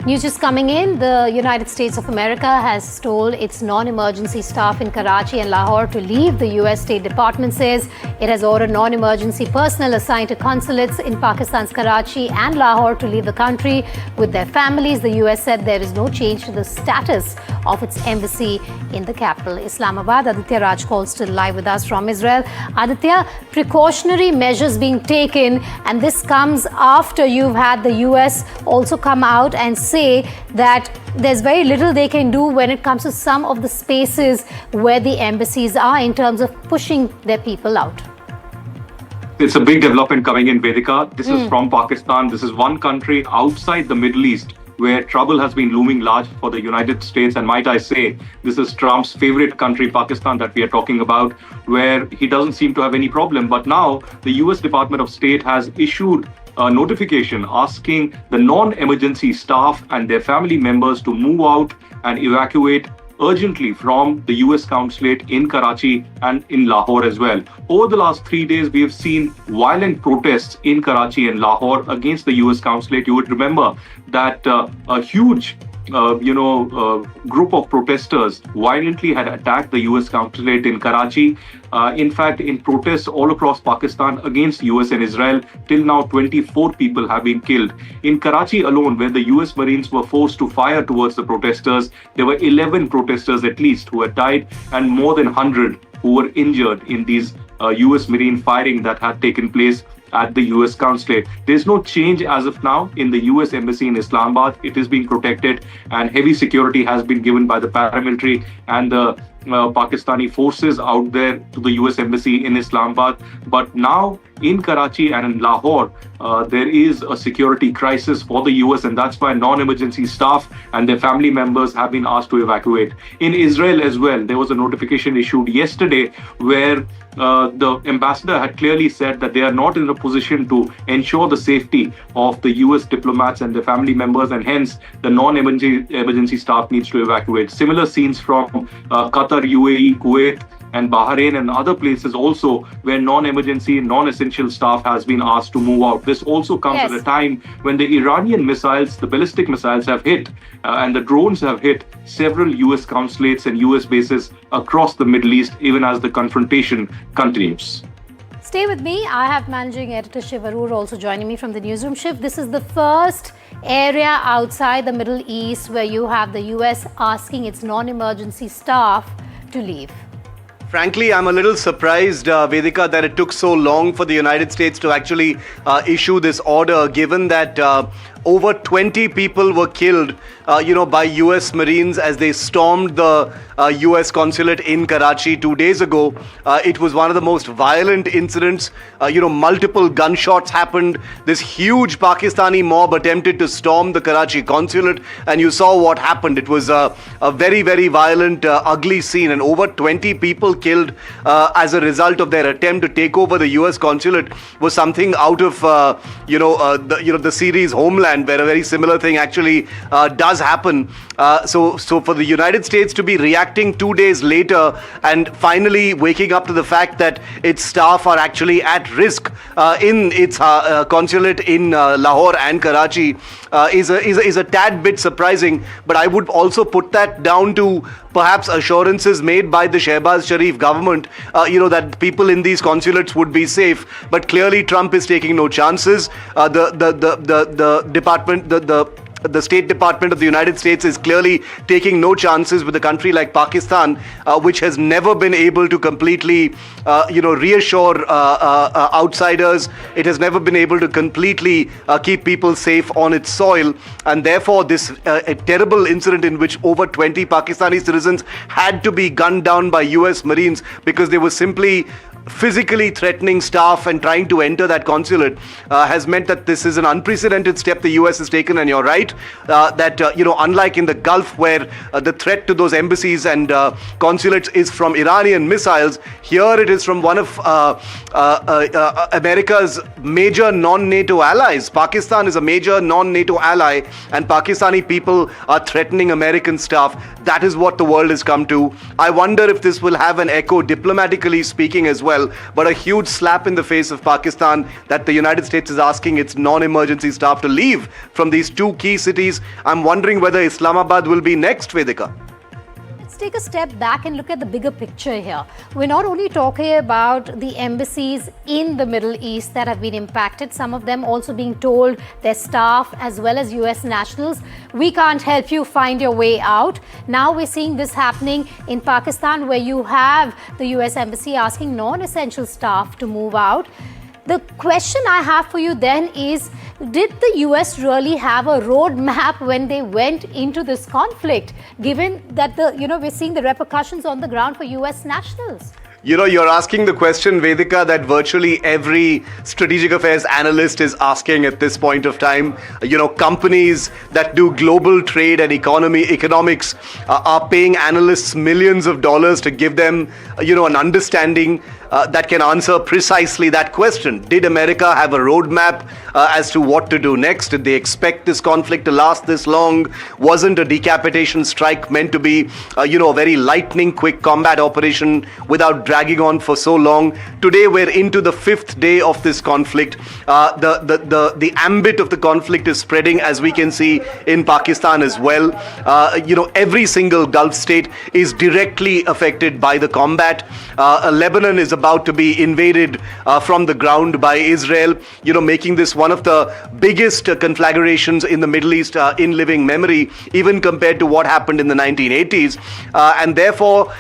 News just coming in, the United States of America has told its non-emergency staff in Karachi and Lahore to leave. The US State Department says it has ordered non-emergency personnel assigned to consulates in Pakistan's Karachi and Lahore to leave the country with their families. The US said there is no change to the status of its embassy in the capital, Islamabad. Aditya Rajkol still live with us from Israel. Aditya, precautionary measures being taken, and this comes after you've had the US also come out and say that there's very little they can do when it comes to some of the spaces where the embassies are in terms of pushing their people out. It's a big development coming in, Vedika. This is from Pakistan. This is one country outside the Middle East where trouble has been looming large for the United States. And might I say, this is Trump's favorite country, Pakistan, that we are talking about, where he doesn't seem to have any problem. But now the US Department of State has issued a notification asking the non-emergency staff and their family members to move out and evacuate urgently from the US consulate in Karachi and in Lahore as well. Over the last 3 days, we have seen violent protests in Karachi and Lahore against the US consulate. You would remember that a huge group of protesters violently had attacked the US consulate in Karachi. In fact, in protests all across Pakistan against US and Israel, till now 24 people have been killed. In Karachi alone, where the US Marines were forced to fire towards the protesters, there were 11 protesters at least who had died and more than 100 who were injured in these US Marine firing that had taken place at the US consulate. There's no change as of now in the US Embassy in Islamabad. It is being protected and heavy security has been given by the paramilitary and the Pakistani forces out there to the US Embassy in Islamabad. But now in Karachi and in Lahore, there is a security crisis for the US, and that's why non-emergency staff and their family members have been asked to evacuate. In Israel as well, there was a notification issued yesterday where the ambassador had clearly said that they are not in a position to ensure the safety of the US diplomats and their family members, and hence the non-emergency staff needs to evacuate. Similar scenes from Qatar, UAE, Kuwait, and Bahrain and other places also where non-emergency, non-essential staff has been asked to move out. This also comes at a time when the Iranian missiles, the ballistic missiles have hit and the drones have hit several US consulates and US bases across the Middle East, even as the confrontation continues. Stay with me. I have Managing Editor Shiv Arur also joining me from the newsroom. Shiv, this is the first area outside the Middle East where you have the US asking its non-emergency staff to leave. Frankly, I'm a little surprised, Vedika, that it took so long for the United States to actually issue this order, given that over 20 people were killed, by US Marines as they stormed the US consulate in Karachi 2 days ago. It was one of the most violent incidents. Multiple gunshots happened. This huge Pakistani mob attempted to storm the Karachi consulate, and you saw what happened. It was a very, very violent, ugly scene, and over 20 people killed as a result of their attempt to take over the US consulate was something out of the series Homeland, where a very similar thing actually does happen. So for the United States to be reacting 2 days later and finally waking up to the fact that its staff are actually at risk in its consulate in Lahore and Karachi is a tad bit surprising. But I would also put that down to perhaps assurances made by the Shehbaz Sharif government, that people in these consulates would be safe. But clearly Trump is taking no chances. The State Department of the United States is clearly taking no chances with a country like Pakistan, which has never been able to completely, reassure outsiders. It has never been able to completely keep people safe on its soil. And therefore, this a terrible incident in which over 20 Pakistani citizens had to be gunned down by US Marines because they were simply physically threatening staff and trying to enter that consulate has meant that this is an unprecedented step the US has taken. And you're right that unlike in the Gulf, where the threat to those embassies and consulates is from Iranian missiles, here it is from one of America's major non-NATO allies. Pakistan is a major non-NATO ally, and Pakistani people are threatening American staff. That is what the world has come to. I wonder if this will have an echo diplomatically speaking as well. But a huge slap in the face of Pakistan that the United States is asking its non-emergency staff to leave from these two key cities. I'm wondering whether Islamabad will be next, Vedika. Let's take a step back and look at the bigger picture here. We're not only talking about the embassies in the Middle East that have been impacted, some of them also being told their staff as well as US nationals, we can't help you find your way out. Now we're seeing this happening in Pakistan, where you have the US embassy asking non-essential staff to move out. The question I have for you then is, did the US really have a roadmap when they went into this conflict, given that we're seeing the repercussions on the ground for US nationals? You're asking the question, Vedika, that virtually every strategic affairs analyst is asking at this point of time. Companies that do global trade and economics are paying analysts millions of dollars to give them, an understanding that can answer precisely that question. Did America have a roadmap as to what to do next? Did they expect this conflict to last this long? Wasn't a decapitation strike meant to be, a very lightning quick combat operation without dragging on for so long? Today we're into the 5th day of this conflict. The ambit of the conflict is spreading, as we can see in Pakistan as well. Every single Gulf state is directly affected by the combat. Lebanon is about to be invaded from the ground by Israel, making this one of the biggest conflagrations in the Middle East in living memory, even compared to what happened in the 1980s. And therefore,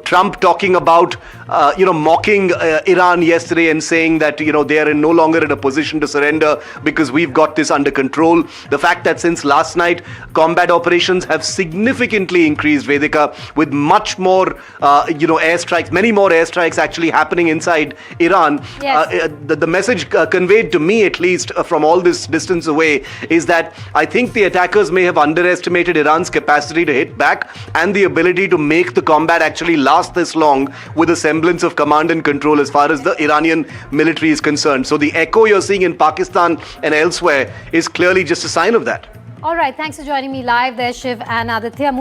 Trump talking about, mocking Iran yesterday and saying that, they are no longer in a position to surrender because we've got this under control. The fact that since last night, combat operations have significantly increased, Vedika, with much more, airstrikes, many more airstrikes actually happening inside Iran. Yes. The message conveyed to me, at least from all this distance away, is that I think the attackers may have underestimated Iran's capacity to hit back and the ability to make the combat actually last this long with a semblance of command and control as far as the Iranian military is concerned. So the echo you're seeing in Pakistan and elsewhere is clearly just a sign of that. All right, thanks for joining me live there, Shiv and Aditya.